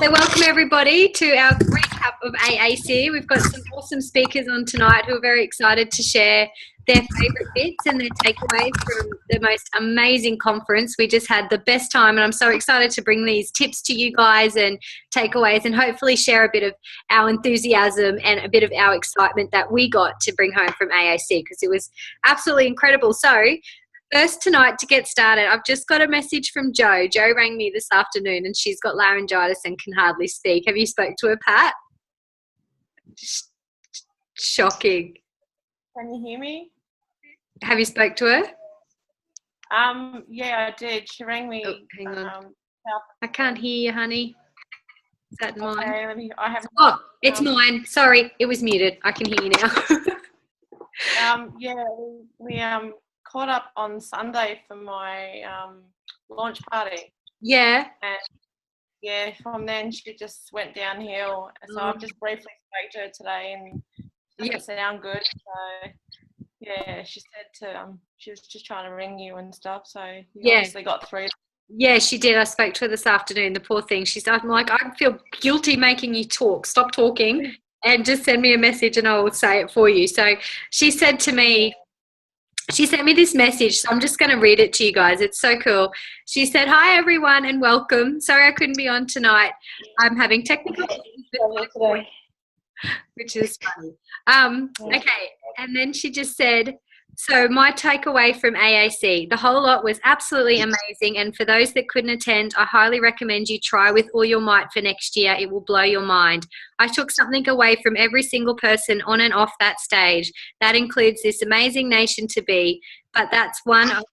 So welcome everybody to our recap of AAC. We've got some awesome speakers on tonight who are very excited to share their favourite bits and their takeaways from the most amazing conference. We just had the best time, and I'm so excited to bring these tips to you guys and takeaways, and hopefully share a bit of our enthusiasm and a bit of our excitement that we got to bring home from AAC, because it was absolutely incredible. So first tonight, to get started, I've just got a message from Jo. Jo rang me this afternoon and she's got laryngitis and can hardly speak. Have you spoke to her, Pat? Shocking. Can you hear me? Have you spoke to her? Yeah, I did. She rang me. Oh, hang on. I can't hear you, honey. Is that mine? Okay, it's mine. Sorry, it was muted. I can hear you now. Yeah, we caught up on Sunday for my launch party. Yeah. And yeah, from then she just went downhill. So I've just briefly spoke to her today, and it doesn't sound good. So yeah, she said she was just trying to ring you and stuff. So you obviously got through. Yeah, she did. I spoke to her this afternoon. The poor thing. I'm like, I feel guilty making you talk. Stop talking and just send me a message and I will say it for you. So she said to me, she sent me this message, so I'm just going to read it to you guys. It's so cool. She said, "Hi, everyone, and welcome. Sorry I couldn't be on tonight. I'm having technical issues with my voice," which is funny. Okay, and then she just said, "So my takeaway from AAC, the whole lot was absolutely amazing, and for those that couldn't attend, I highly recommend you try with all your might for next year. It will blow your mind. I took something away from every single person on and off that stage. That includes this amazing nation to be, but one of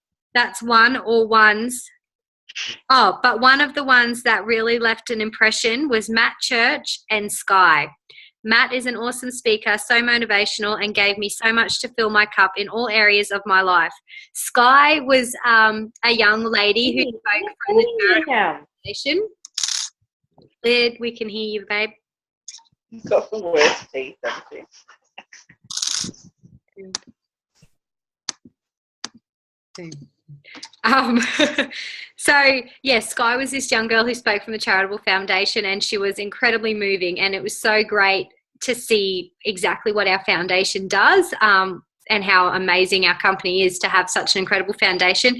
the ones that really left an impression was Matt Church and Sky. Matt is an awesome speaker, so motivational, and gave me so much to fill my cup in all areas of my life. Sky was a young lady who spoke from the foundation. Lid, we can hear you, babe. You've got the worst teeth, haven't you? So yes, Sky was this young girl who spoke from the charitable foundation, and she was incredibly moving, and it was so great to see exactly what our foundation does, and how amazing our company is to have such an incredible foundation.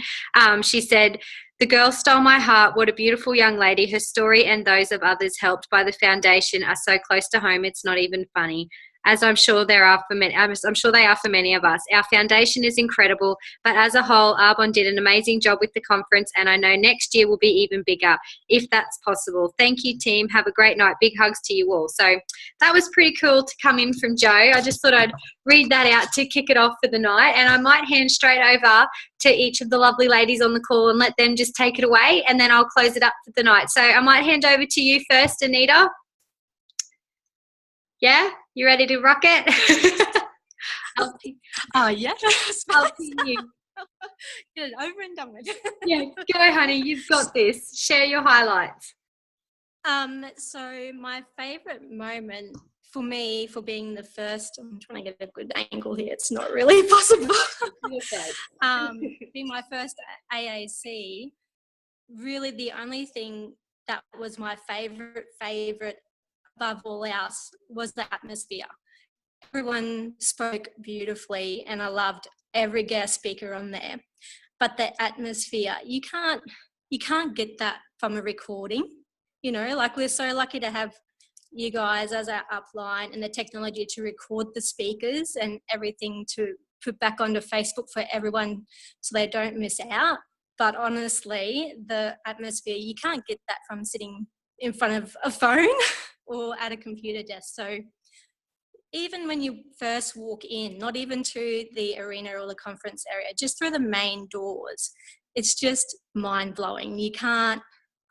She said, "The girl stole my heart. What a beautiful young lady. Her story and those of others helped by the foundation are so close to home, it's not even funny. As I'm sure they are for many of us. Our foundation is incredible, but as a whole, Arbonne did an amazing job with the conference, and I know next year will be even bigger, if that's possible. Thank you, team. Have a great night. Big hugs to you all." So that was pretty cool to come in from Jo. I just thought I'd read that out to kick it off for the night, and I might hand straight over to each of the lovely ladies on the call and let them just take it away, and then I'll close it up for the night. So I might hand over to you first, Anita. Yeah? You ready to rock it? Yeah. I'll see you. Get it over and done with. Yeah, go, honey. You've got this. Share your highlights. So my favourite moment for me, for being the first, I'm trying to get a good angle here. It's not really possible. Being my first AAC, really the only thing that was my favourite above all else was the atmosphere. Everyone spoke beautifully and I loved every guest speaker on there. But the atmosphere, you can't get that from a recording. You know, like we're so lucky to have you guys as our upline and the technology to record the speakers and everything to put back onto Facebook for everyone so they don't miss out. But honestly, the atmosphere, you can't get that from sitting in front of a phone or at a computer desk. So even when you first walk in, not even to the arena or the conference area, just through the main doors, it's just mind-blowing. You can't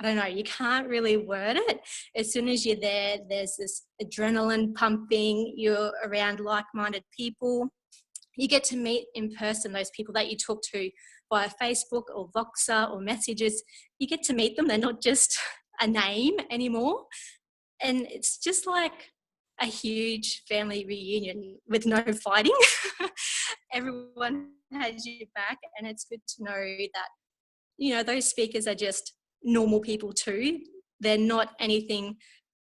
really word it. As soon as you're there, there's this adrenaline pumping, you're around like-minded people. You get to meet in person those people that you talk to via Facebook or Voxer or messages. You get to meet them. They're not just a name anymore. And it's just like a huge family reunion with no fighting. Everyone has your back, and it's good to know that, you know, those speakers are just normal people too. They're not anything,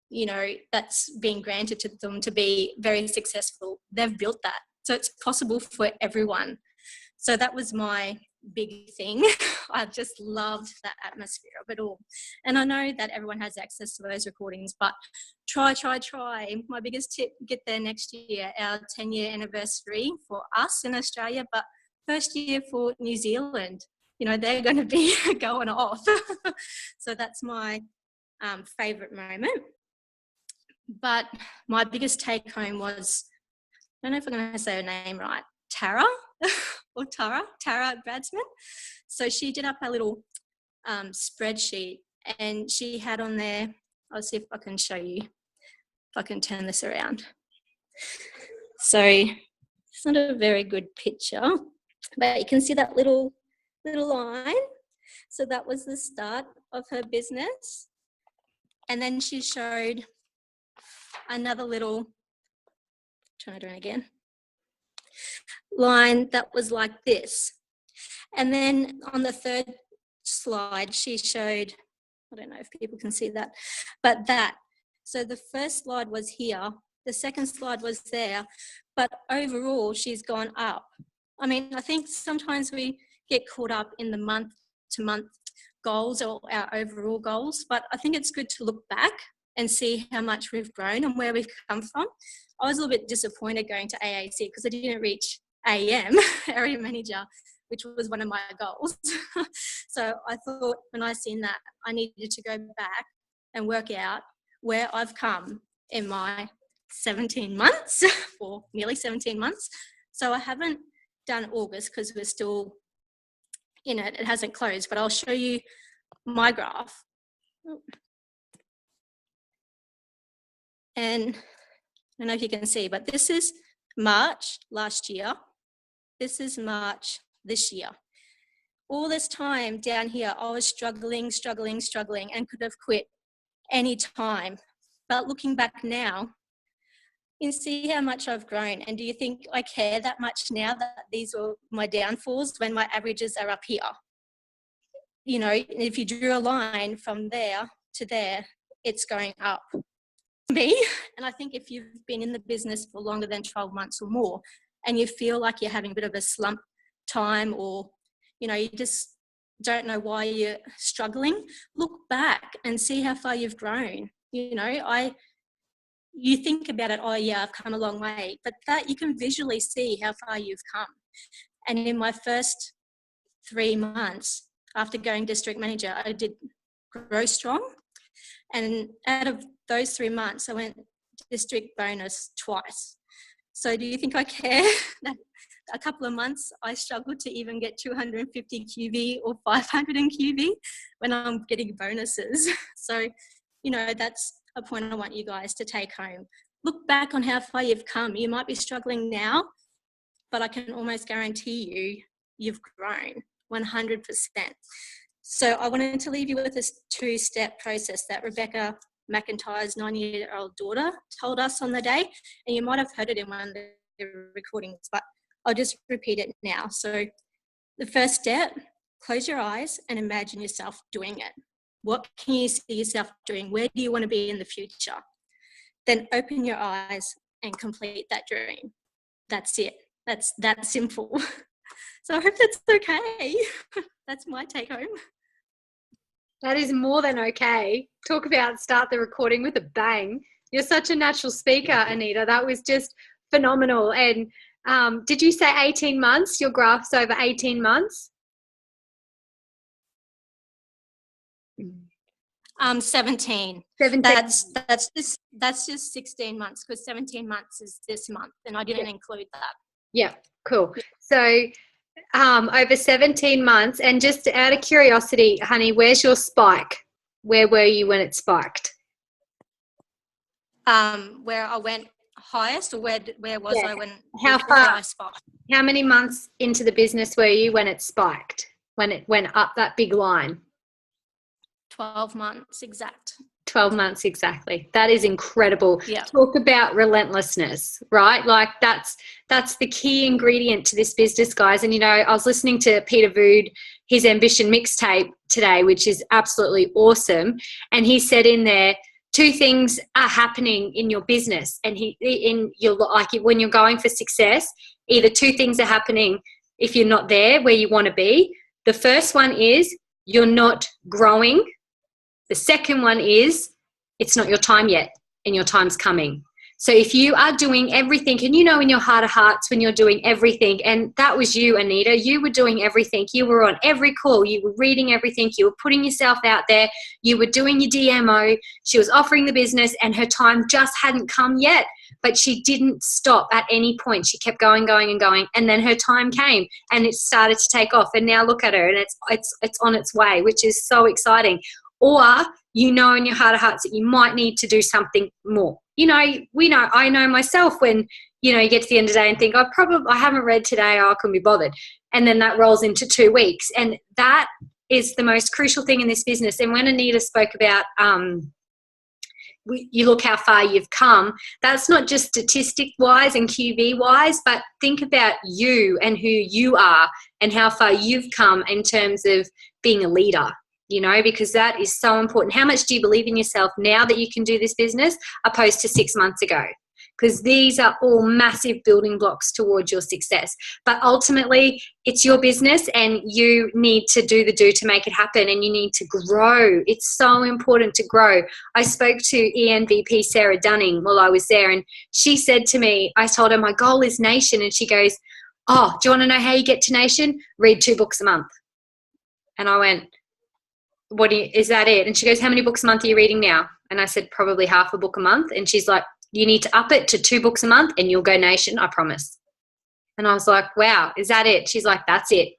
you know, that's being granted to them to be very successful. They've built that. So it's possible for everyone. So that was my big thing. I just loved that atmosphere of it all. And I know that everyone has access to those recordings, but try. My biggest tip, get there next year, our 10-year anniversary for us in Australia, but first year for New Zealand. You know, they're going to be going off. So that's my favourite moment. But my biggest take home was, I don't know if I'm going to say her name right, Tara Bradsman. So she did up a little spreadsheet, and she had on there, I'll see if I can show you, if I can turn this around. So it's not a very good picture, but you can see that little line. So that was the start of her business. And then she showed another little, trying to do it again, line that was like this. And then on the third slide, she showed, I don't know if people can see that, but that. So the first slide was here, the second slide was there, but overall she's gone up. I mean, I think sometimes we get caught up in the month-to-month goals or our overall goals, but I think it's good to look back and see how much we've grown and where we've come from. I was a little bit disappointed going to AAC because I didn't reach AM, area manager, which was one of my goals. So I thought when I seen that, I needed to go back and work out where I've come in my 17 months, or nearly 17 months. So I haven't done August because we're still, you know, it hasn't closed, but I'll show you my graph. And I don't know if you can see, but this is March last year. This is March this year. All this time down here, I was struggling, and could have quit any time. But looking back now, you can see how much I've grown. And do you think I care that much now that these were my downfalls when my averages are up here? You know, if you drew a line from there to there, it's going up. Me, and I think if you've been in the business for longer than 12 months or more, and you feel like you're having a bit of a slump time, or, you know, you just don't know why you're struggling, look back and see how far you've grown. You know, you think about it, oh yeah, I've come a long way, but that you can visually see how far you've come. And in my first 3 months after going district manager, I did grow strong. And out of those 3 months, I went district bonus twice. So do you think I care that a couple of months I struggled to even get 250 QV or 500 in QV when I'm getting bonuses? So, you know, that's a point I want you guys to take home. Look back on how far you've come. You might be struggling now, but I can almost guarantee you, you've grown 100%. So I wanted to leave you with this 2-step process that Rebecca McIntyre's 9-year-old daughter told us on the day, and you might have heard it in one of the recordings, but I'll just repeat it now. So the first step, close your eyes and imagine yourself doing it. What can you see yourself doing? Where do you want to be in the future? Then open your eyes and complete that dream. That's it. That's that simple. So I hope that's okay. That's my take home. That is more than okay. Talk about start the recording with a bang. You're such a natural speaker, Anita. That was just phenomenal. And did you say 18 months? Your graph's over 18 months? 17. 17. That's just 16 months, because 17 months is this month, and I didn't include that. Yeah, cool. So over 17 months, and just out of curiosity, honey, where's your spike? Where were you when it spiked? Where I went highest, or where was I when how far I spiked? How many months into the business were you when it spiked, when it went up that big line? 12 months exact. 12 months exactly. That is incredible. Yeah. Talk about relentlessness, right? Like that's the key ingredient to this business, guys. And, you know, I was listening to Peter Vood, his Ambition mixtape today, which is absolutely awesome. And he said in there, 2 things are happening in your business, and when you're going for success, either 2 things are happening if you're not there where you want to be. The first one is you're not growing. The second one is it's not your time yet, and your time's coming. So if you are doing everything, and you know in your heart of hearts when you're doing everything, and that was you, Anita, you were doing everything. You were on every call. You were reading everything. You were putting yourself out there. You were doing your DMO. She was offering the business, and her time just hadn't come yet. But she didn't stop at any point. She kept going, going, and going. And then her time came, and it started to take off. And now look at her, and it's on its way, which is so exciting. Or you know in your heart of hearts that you might need to do something more. You know, I know myself when, you know, you get to the end of the day and think, I haven't read today, I couldn't be bothered. And then that rolls into 2 weeks. And that is the most crucial thing in this business. And when Anita spoke about you look how far you've come, that's not just statistic-wise and QB-wise, but think about you and who you are and how far you've come in terms of being a leader. You know, because that is so important. How much do you believe in yourself now that you can do this business opposed to 6 months ago? Because these are all massive building blocks towards your success. But ultimately, it's your business, and you need to do to make it happen, and you need to grow. It's so important to grow. I spoke to ENVP Sarah Dunning while I was there, and she said to me, I told her my goal is nation, and she goes, oh, do you want to know how you get to nation? Read 2 books a month. And I went, is that it? And she goes, how many books a month are you reading now? And I said, probably half a book a month. And she's like, you need to up it to 2 books a month and you'll go nation, I promise. And I was like, wow, is that it? She's like, that's it.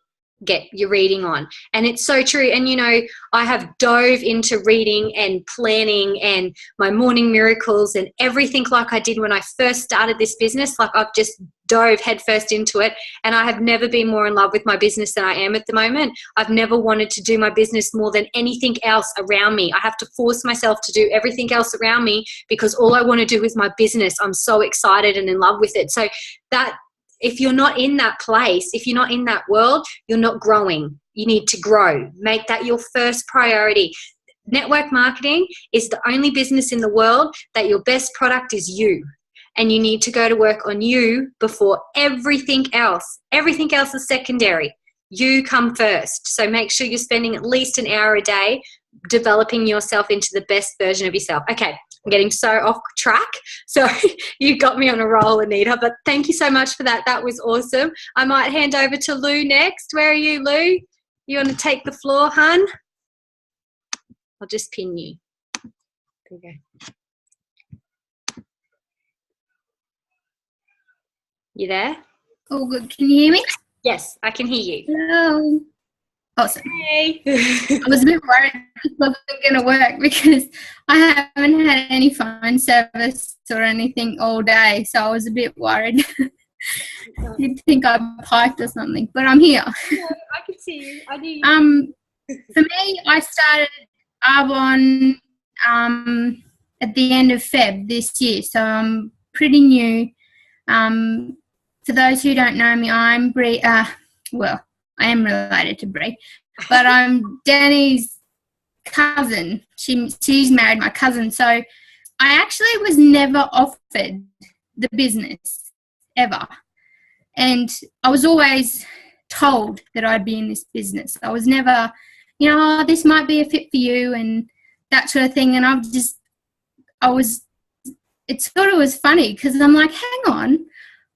Get your reading on. And it's so true. And, you know, I have dove into reading and planning and my morning miracles and everything like I did when I first started this business. Like I've just dove headfirst into it, and I have never been more in love with my business than I am at the moment. I've never wanted to do my business more than anything else around me. I have to force myself to do everything else around me because all I want to do is my business. I'm so excited and in love with it. So that if you're not in that place, if you're not in that world, you're not growing. You need to grow. Make that your first priority. Network marketing is the only business in the world that your best product is you. And you need to go to work on you before everything else. Everything else is secondary. You come first. So make sure you're spending at least an hour a day developing yourself into the best version of yourself. Okay, I'm getting so off track. So you got me on a roll, Anita. But thank you so much for that. That was awesome. I might hand over to Lou next. Where are you, Lou? You want to take the floor, hun? I'll just pin you. There you go. You there? Oh, good. Can you hear me? Yes, I can hear you. Hello. Awesome. Hey. I was a bit worried it wasn't going to work because I haven't had any phone service or anything all day, so I was a bit worried. You'd think I piped or something, but I'm here. No, I can see you. I knew you. For me, I started Arbonne at the end of Feb this year, so I'm pretty new. For those who don't know me, I'm Bree. Well, I am related to Bree, but I'm Danny's cousin. She's married my cousin, so I actually was never offered the business ever, and I was always told that I'd be in this business. I was never, you know, oh, this might be a fit for you and that sort of thing. And it sort of was funny because I'm like, hang on.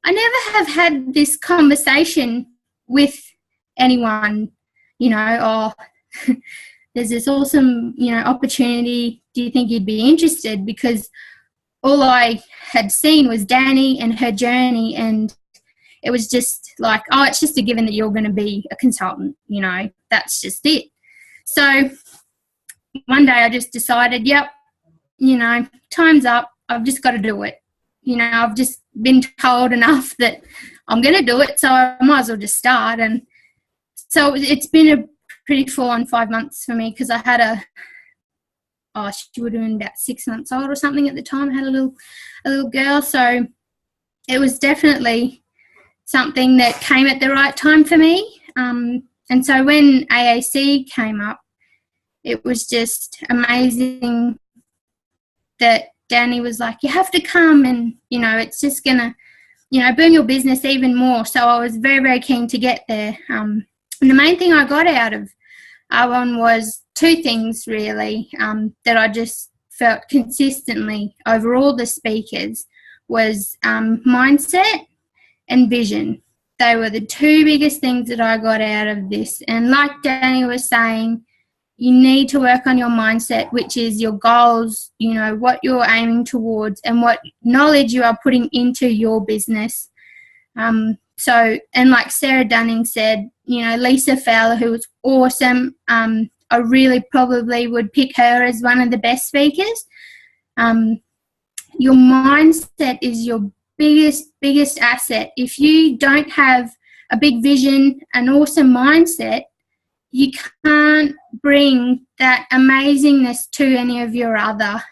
I never have had this conversation with anyone, you know, or there's this awesome, you know, opportunity. Do you think you'd be interested? Because all I had seen was Danny and her journey, and it was just like, oh, it's just a given that you're going to be a consultant, you know, that's just it. So one day I just decided, yep, you know, time's up. I've just got to do it. You know, I've just been told enough that I'm going to do it, so I might as well just start. And so it's been a pretty full-on 5 months for me because I had she would have been about 6 months old or something at the time. I had a little girl, so it was definitely something that came at the right time for me. And so when AAC came up, it was just amazing that Danny was like, you have to come, and, it's just going to, boom your business even more. So I was very, very keen to get there. And the main thing I got out of Arbonne was two things, really, that I just felt consistently over all the speakers was mindset and vision. They were the two biggest things that I got out of this. And like Danny was saying, you need to work on your mindset, which is your goals, what you're aiming towards and what knowledge you are putting into your business. So, and like Sarah Dunning said, Lisa Fowler, who was awesome, I really probably would pick her as one of the best speakers. Your mindset is your biggest asset. If you don't have a big vision, an awesome mindset, you can't bring that amazingness to any of your other,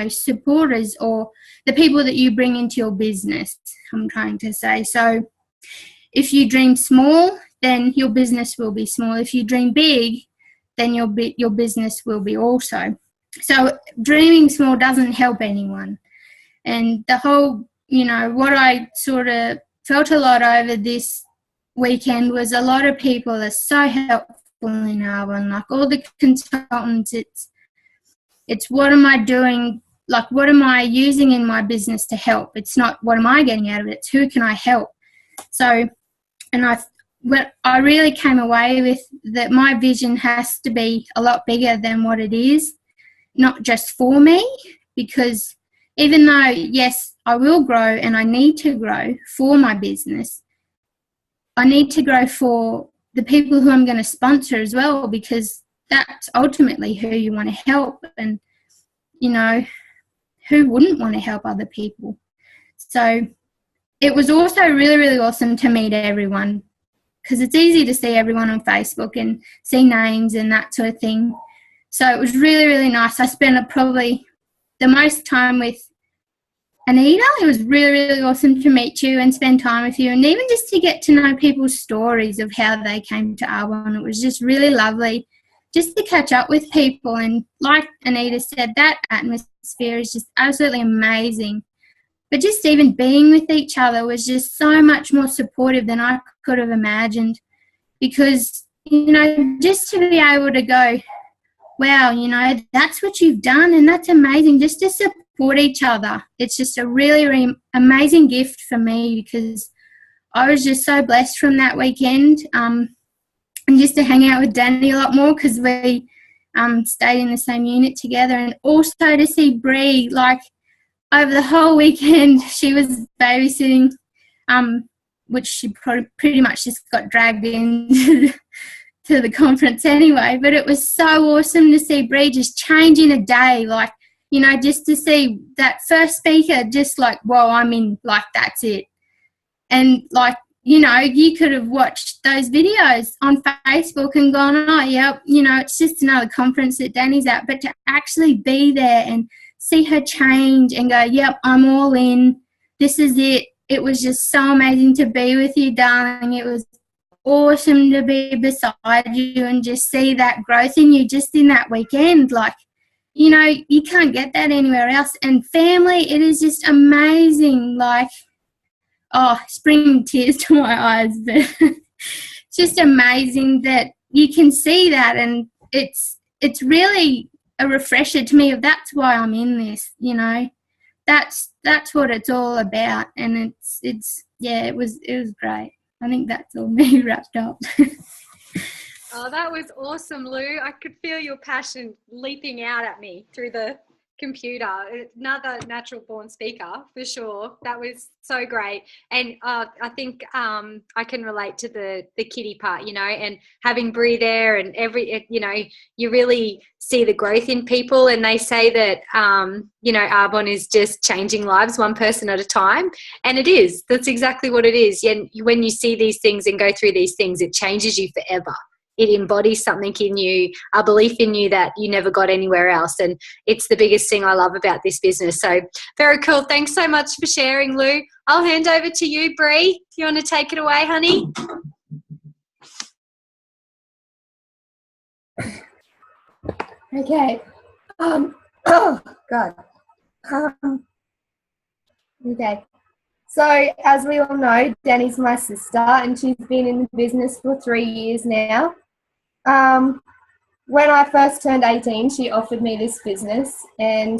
supporters or the people that you bring into your business, I'm trying to say. So if you dream small, then your business will be small. If you dream big, then your business will be also. So dreaming small doesn't help anyone. And the whole, what I sort of felt a lot over this weekend was a lot of people are so helpful in Arbonne, like all the consultants. It's what am I doing, like what am I using in my business to help? It's not what am I getting out of it, it's who can I help. So, and what I really came away with that my vision has to be a lot bigger than what it is, not just for me, because even though, yes, I will grow and I need to grow for my business, I need to grow for the people who I'm going to sponsor as well, because that's ultimately who you want to help. And, who wouldn't want to help other people? So it was also really, really awesome to meet everyone, because it's easy to see everyone on Facebook and see names and that sort of thing. So it was really, really nice. I spent probably the most time with Anita. It was really, really awesome to meet you and spend time with you, and even just to get to know people's stories of how they came to Arbonne. It was just really lovely just to catch up with people. And like Anita said, that atmosphere is just absolutely amazing. But just even being with each other was just so much more supportive than I could have imagined, because, just to be able to go, wow, that's what you've done and that's amazing, just to support each other. It's just a really, really amazing gift for me, because I was just so blessed from that weekend, and just to hang out with Danny a lot more, because we stayed in the same unit together, and also to see Bree, like over the whole weekend she was babysitting, which she pretty much just got dragged into to the conference anyway. But it was so awesome to see Bree just change in a day, like, just to see that first speaker just like, whoa, I'm in, like, that's it. And like, you could have watched those videos on Facebook and gone, oh, yep, it's just another conference that Danny's at. But to actually be there and see her change and go, yep, I'm all in, this is it. It was just so amazing to be with you, darling. It was awesome to be beside you and just see that growth in you just in that weekend. Like, you can't get that anywhere else. And family, it is just amazing. Like, it's bringing tears to my eyes, but it's just amazing that you can see that, and it's really a refresher to me of that's why I'm in this, that's what it's all about. And it was great. I think that's all me wrapped up. Oh, that was awesome, Lou. I could feel your passion leaping out at me through the computer. Another natural born speaker for sure. That was so great. And I think I can relate to the kiddie part, and having Bree there, and you really see the growth in people. And they say that Arbonne is just changing lives one person at a time, and it is. That's exactly what it is. And when you see these things and go through these things, it changes you forever. It embodies something in you, a belief in you that you never got anywhere else. And it's the biggest thing I love about this business. So very cool. Thanks so much for sharing, Lou. I'll hand over to you, Bree. You want to take it away, honey? Okay. Oh God. Okay. So as we all know, Danny's my sister, and she's been in the business for 3 years now. When I first turned 18, she offered me this business, and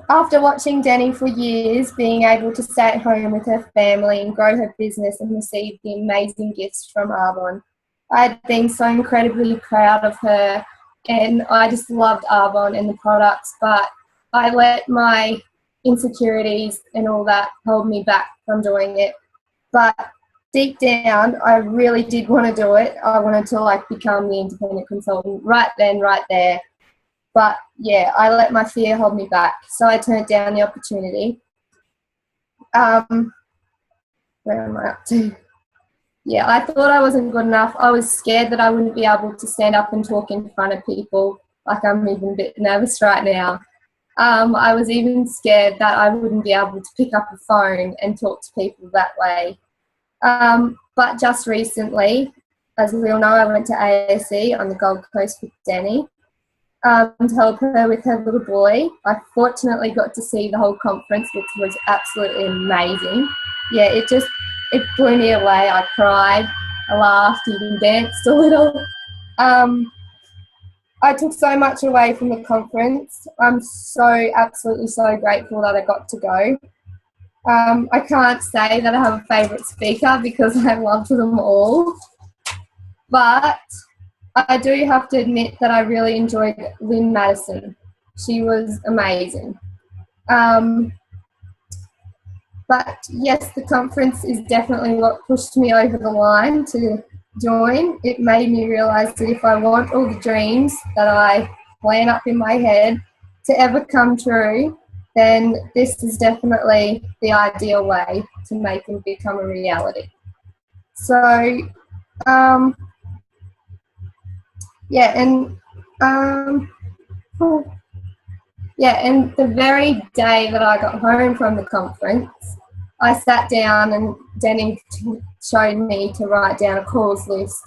after watching Danny for years, being able to stay at home with her family and grow her business and receive the amazing gifts from Arbonne, I had been so incredibly proud of her, and I just loved Arbonne and the products, but I let my insecurities and all that hold me back from doing it. But deep down, I really did want to do it. I wanted to become the independent consultant right then, right there. But yeah, I let my fear hold me back. So I turned down the opportunity. Where am I up to? Yeah, I thought I wasn't good enough. I was scared that I wouldn't be able to stand up and talk in front of people. I'm even a bit nervous right now. I was even scared that I wouldn't be able to pick up a phone and talk to people that way. But just recently, as we all know, I went to AAC on the Gold Coast with Danny to help her with her little boy. I fortunately got to see the whole conference, which was absolutely amazing. Yeah, it blew me away. I cried, I laughed, even danced a little. I took so much away from the conference. I'm absolutely so grateful that I got to go. I can't say that I have a favourite speaker because I loved them all, but I do have to admit that I really enjoyed Lynn Madison. She was amazing. But yes, the conference is definitely what pushed me over the line to join. It made me realise that if I want all the dreams that I plan up in my head to ever come true, then this is definitely the ideal way to make them become a reality. So, and the very day that I got home from the conference, I sat down and Danny showed me to write down a calls list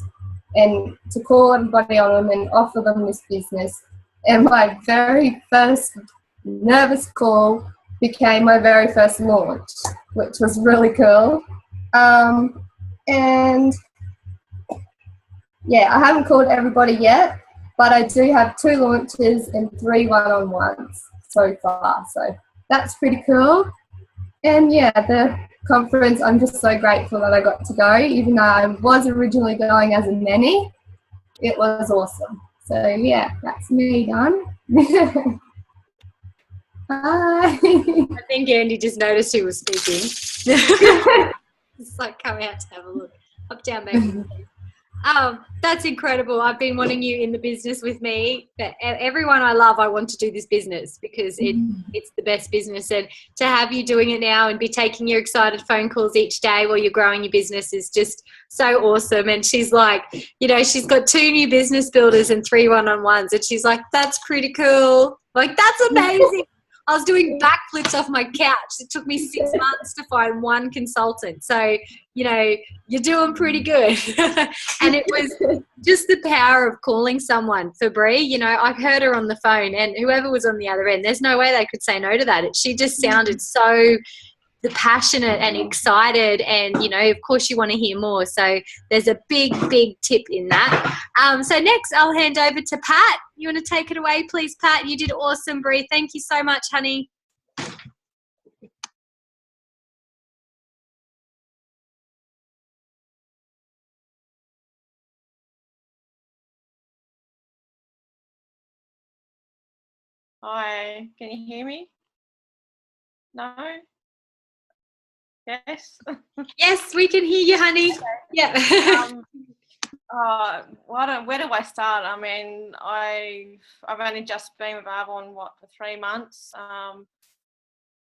and to call everybody on them and offer them this business. And my very first nervous call became my very first launch, which was really cool. And yeah, I haven't called everybody yet, but I do have 2 launches and 3 one-on-ones so far. So that's pretty cool. And yeah, the conference, I'm just so grateful that I got to go, even though I was originally going as a nanny. It was awesome. So yeah, that's me done. Hi. I think Andy just noticed who was speaking. It's come out to have a look. Up, down, baby. That's incredible. I've been wanting you in the business with me. Everyone I love, I want to do this business because it's the best business. And to have you doing it now and be taking your excited phone calls each day while you're growing your business is just so awesome. And she's like, she's got 2 new business builders and 3 one-on-ones. And she's like, that's pretty cool. That's amazing. I was doing backflips off my couch. It took me 6 months to find 1 consultant. So, you're doing pretty good. And it was just the power of calling someone for Brie. I heard her on the phone and whoever was on the other end, there's no way they could say no to that. She just sounded so passionate and excited, and of course you want to hear more, so there's a big tip in that. So next I'll hand over to Pat. You want to take it away, please, Pat? You did awesome, Brie. Thank you so much, honey. Hi, can you hear me? No? Yes? Yes, we can hear you, honey. Okay. Yeah. Where do I start? I mean, I've only just been with Arbonne, for 3 months,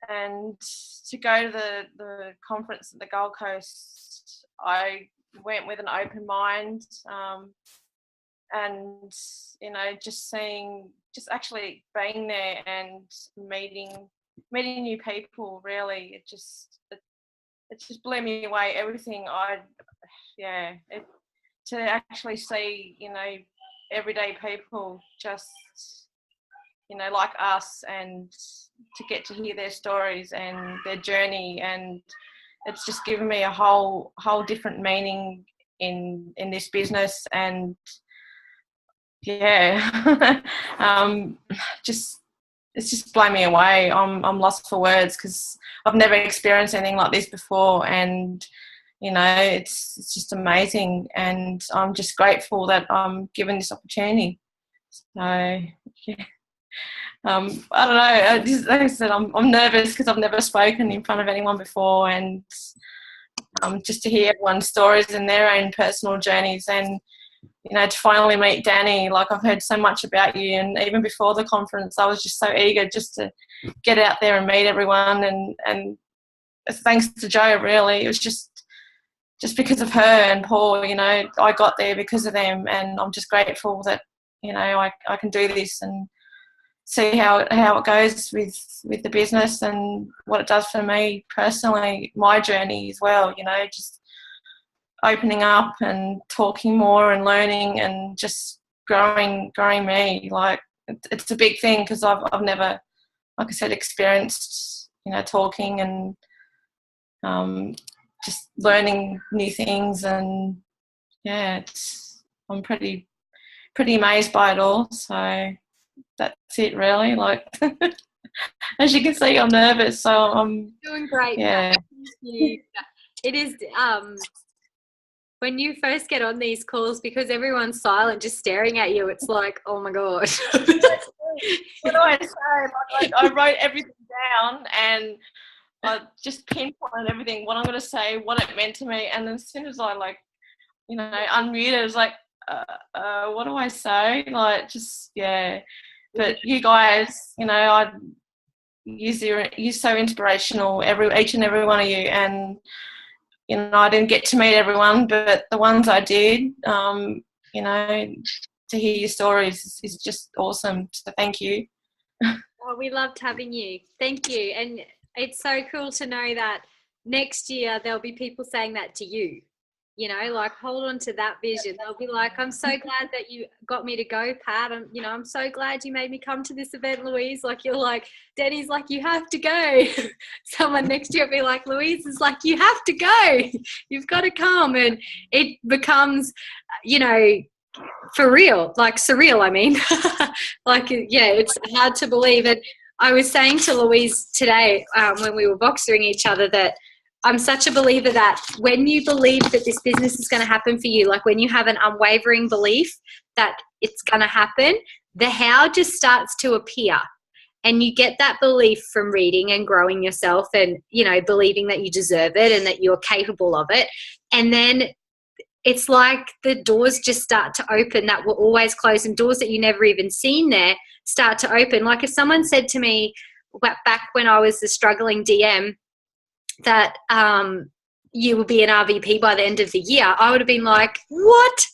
and to go to the conference at the Gold Coast, I went with an open mind, and just actually being there and meeting new people, really, it just blew me away. Everything to actually see, everyday people, just, you know, like us, and to get to hear their stories and their journey, and it's just given me a whole different meaning in this business. And yeah, just it's just blown me away. I'm lost for words because I've never experienced anything like this before, and you know, it's just amazing, and I'm just grateful that I'm given this opportunity. So yeah. I don't know. Like I said, I'm nervous because I've never spoken in front of anyone before, and just to hear everyone's stories and their own personal journeys, and you know, to finally meet Danny. Like, I've heard so much about you, and even before the conference, I was just so eager just to get out there and meet everyone. And thanks to Jo, really, it was just because of her and Paul. You know, I got there because of them, and I'm just grateful that, you know, I can do this and see how it goes with the business and what it does for me personally, my journey as well, you know, just opening up and talking more and learning and just growing me. Like, it's a big thing because I've never, like I said, experienced, you know, talking and just learning new things. And yeah, I'm pretty amazed by it all. So that's it, really. Like, as you can see, I'm nervous, so I'm doing great. Yeah. Thank you. It is when you first get on these calls, because everyone's silent, just staring at you, it's like, oh my god. What do I say? Like, I wrote everything down, and I just pinpointed everything, what I'm going to say, what it meant to me, and as soon as I, like, you know, unmuted, it was like, what do I say? Like, just, yeah. But you guys, you know, you're so inspirational, each and every one of you, and you know, I didn't get to meet everyone, but the ones I did, you know, to hear your stories is just awesome. So thank you. Oh, we loved having you. Thank you. And it's so cool to know that next year there'll be people saying that to you. You know, like, hold on to that vision. They'll be like, I'm so glad that you got me to go, Pat. I'm so glad you made me come to this event, Louise. Like, you're like, Danny's like, you have to go. Someone next year will be like, Louise is like, you have to go. You've got to come. And it becomes, you know, for real, like surreal, I mean. Like, yeah, it's hard to believe. And I was saying to Louise today when we were boxering each other that I'm such a believer that when you believe that this business is going to happen for you, like when you have an unwavering belief that it's going to happen, the how just starts to appear. And you get that belief from reading and growing yourself and, you know, believing that you deserve it and that you're capable of it. And then it's like the doors just start to open that were always closed, and doors that you never even seen there start to open. Like if someone said to me back when I was the struggling DM, that you will be an RVP by the end of the year, I would have been like, what?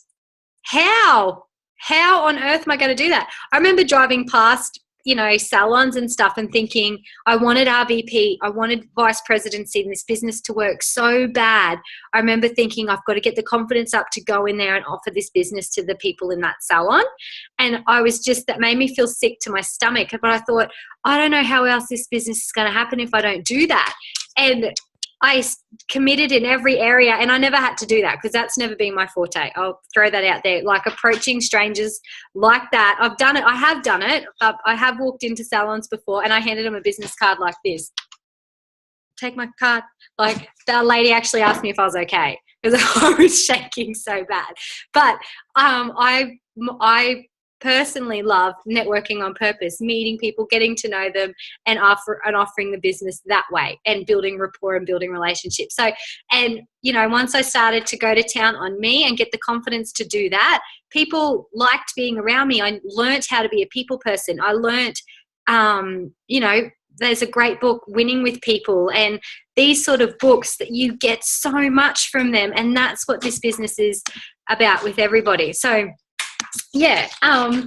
How on earth am I going to do that? I remember driving past, you know, salons and stuff and thinking I wanted RVP, I wanted vice presidency in this business to work so bad. I remember thinking I've got to get the confidence up to go in there and offer this business to the people in that salon. And I was just, that made me feel sick to my stomach. But I thought, I don't know how else this business is going to happen if I don't do that. And I committed in every area, and I never had to do that because that's never been my forte. I'll throw that out there. Like approaching strangers like that. I've done it. I have done it. But I have walked into salons before and I handed them a business card like this. Take my card. Like the lady actually asked me if I was okay because I was shaking so bad. But I personally love networking on purpose, meeting people, getting to know them, and offering the business that way, and building rapport and building relationships. So, and you know, once I started to go to town on me and get the confidence to do that, people liked being around me. I learnt how to be a people person. I learnt, you know, there's a great book, Winning with People, and these sort of books that you get so much from them, and that's what this business is about with everybody. So yeah,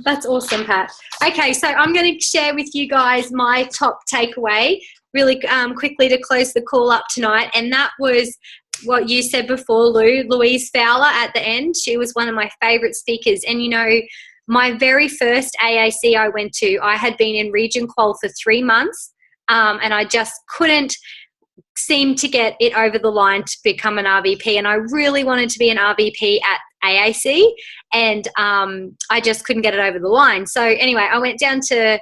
that's awesome, Pat. Okay, so I'm going to share with you guys my top takeaway really quickly to close the call up tonight, and that was what you said before, Louise Fowler at the end. She was one of my favourite speakers, and you know, my very first AAC I went to, I had been in region qual for 3 months, and I just couldn't seem to get it over the line to become an RVP, and I really wanted to be an RVP at AAC, and I just couldn't get it over the line. So anyway, I went down to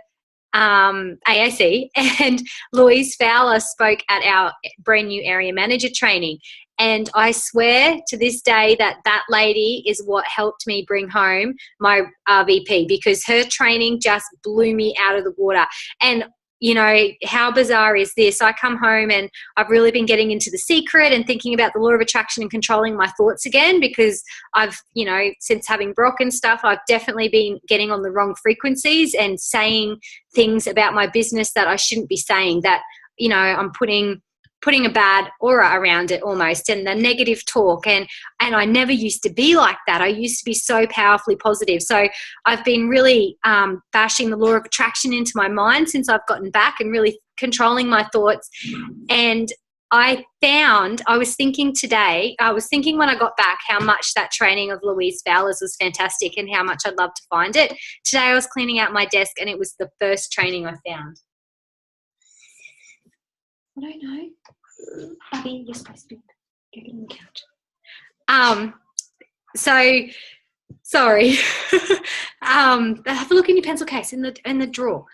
AAC, and Louise Fowler spoke at our brand new area manager training, and I swear to this day that that lady is what helped me bring home my RVP, because her training just blew me out of the water. And you know, how bizarre is this? I come home and I've really been getting into The Secret and thinking about the law of attraction and controlling my thoughts again, because I've, you know, since having broken stuff, I've definitely been getting on the wrong frequencies and saying things about my business that I shouldn't be saying, that, you know, I'm putting a bad aura around it almost, and the negative talk. And I never used to be like that. I used to be so powerfully positive. So I've been really bashing the law of attraction into my mind since I've gotten back, and really controlling my thoughts. And I was thinking when I got back how much that training of Louise Fowler's was fantastic and how much I'd love to find it. Today I was cleaning out my desk and it was the first training I found. I don't know. Bubby, you're supposed to be getting on the couch. So sorry. Have a look in your pencil case in the drawer.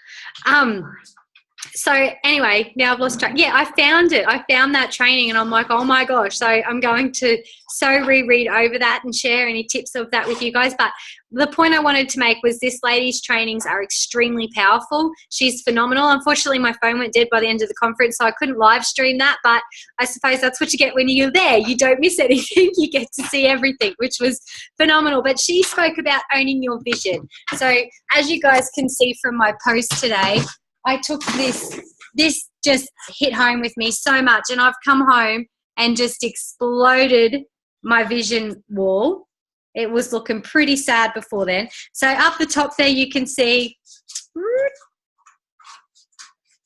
So anyway, now I've lost track. Yeah, I found it. I found that training and I'm like, oh my gosh. So I'm going to reread over that and share any tips of that with you guys. But the point I wanted to make was this lady's trainings are extremely powerful. She's phenomenal. Unfortunately, my phone went dead by the end of the conference, so I couldn't live stream that. But I suppose that's what you get when you're there. You don't miss anything. You get to see everything, which was phenomenal. But she spoke about owning your vision. So as you guys can see from my post today, I took this just hit home with me so much, and I've come home and just exploded my vision wall. It was looking pretty sad before then. So up the top there you can see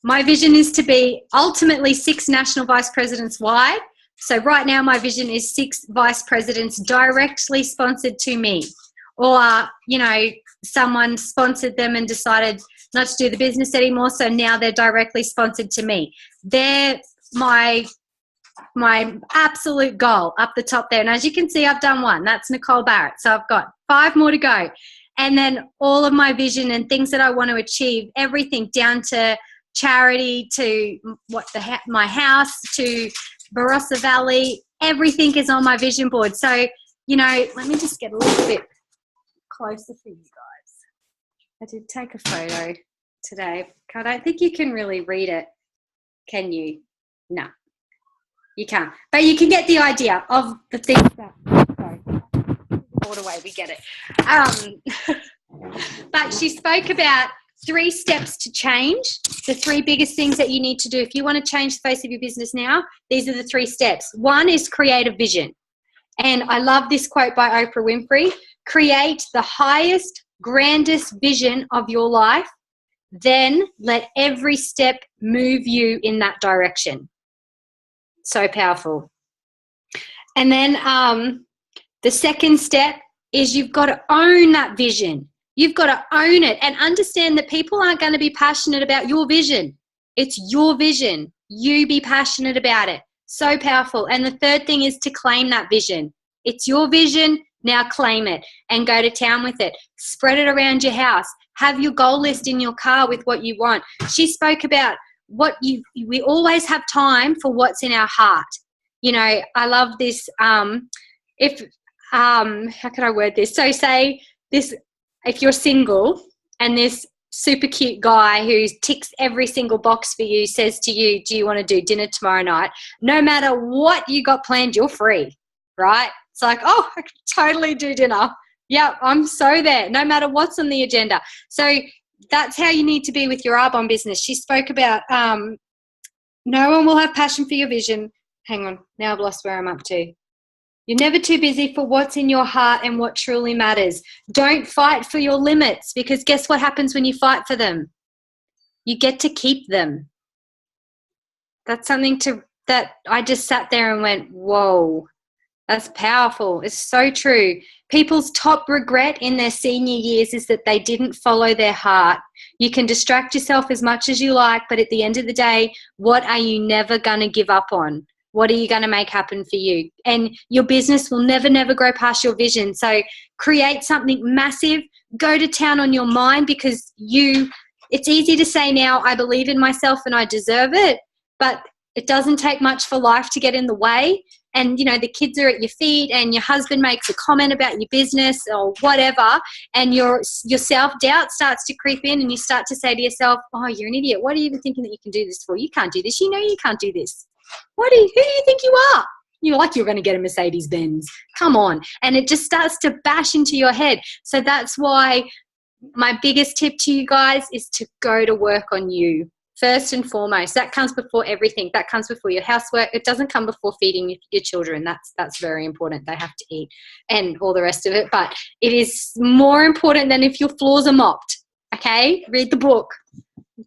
my vision is to be ultimately 6 national vice presidents wide. So right now my vision is 6 vice presidents directly sponsored to me, or, you know, someone sponsored them and decided not to do the business anymore, so now they're directly sponsored to me. They're my absolute goal up the top there. And as you can see, I've done 1. That's Nicole Barrett. So I've got 5 more to go. And then all of my vision and things that I want to achieve, everything down to charity, to my house, to Barossa Valley, everything is on my vision board. So, you know, let me just get a little bit closer for you guys. I did take a photo today. I don't think you can really read it, can you? No, you can't. But you can get the idea of the things that, sorry, all the way, we get it. But she spoke about 3 steps to change, the 3 biggest things that you need to do. If you want to change the face of your business now, these are the 3 steps. 1 is create a vision. And I love this quote by Oprah Winfrey: create the highest, grandest vision of your life, then let every step move you in that direction. So powerful. And then the second step is you've got to own that vision. You've got to own it and understand that people aren't going to be passionate about your vision. It's your vision. You be passionate about it. So powerful. And the third thing is to claim that vision. It's your vision. Now claim it and go to town with it. Spread it around your house. Have your goal list in your car with what you want. She spoke about we always have time for what's in our heart. You know, I love this. How can I word this? So say this, if you're single and this super cute guy who ticks every single box for you says to you, do you want to do dinner tomorrow night? No matter what you got planned, you're free, right? It's like, oh, I can totally do dinner. Yeah, I'm so there, no matter what's on the agenda. So that's how you need to be with your Arbonne business. She spoke about no one will have passion for your vision. Hang on, now I've lost where I'm up to. You're never too busy for what's in your heart and what truly matters. Don't fight for your limits, because guess what happens when you fight for them? You get to keep them. That's something that I just sat there and went, whoa. That's powerful. It's so true. People's top regret in their senior years is that they didn't follow their heart. You can distract yourself as much as you like, but at the end of the day, what are you never going to give up on? What are you going to make happen for you? And your business will never, never grow past your vision. So create something massive. Go to town on your mind, because it's easy to say now, I believe in myself and I deserve it, but it doesn't take much for life to get in the way. And, you know, the kids are at your feet and your husband makes a comment about your business or whatever, and your self-doubt starts to creep in, and you start to say to yourself, oh, you're an idiot. What are you even thinking that you can do this for? You can't do this. You know you can't do this. Who do you think you are? You're like you're going to get a Mercedes-Benz. Come on. And it just starts to bash into your head. So that's why my biggest tip to you guys is to go to work on you. First and foremost, that comes before everything. That comes before your housework. It doesn't come before feeding your children. That's very important. They have to eat and all the rest of it. But it is more important than if your floors are mopped. Okay? Read the book.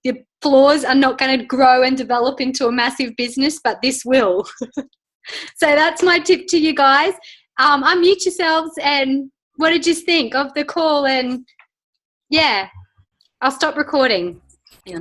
Your floors are not going to grow and develop into a massive business, but this will. So that's my tip to you guys. Unmute yourselves, and what did you think of the call? And yeah, I'll stop recording. Yeah.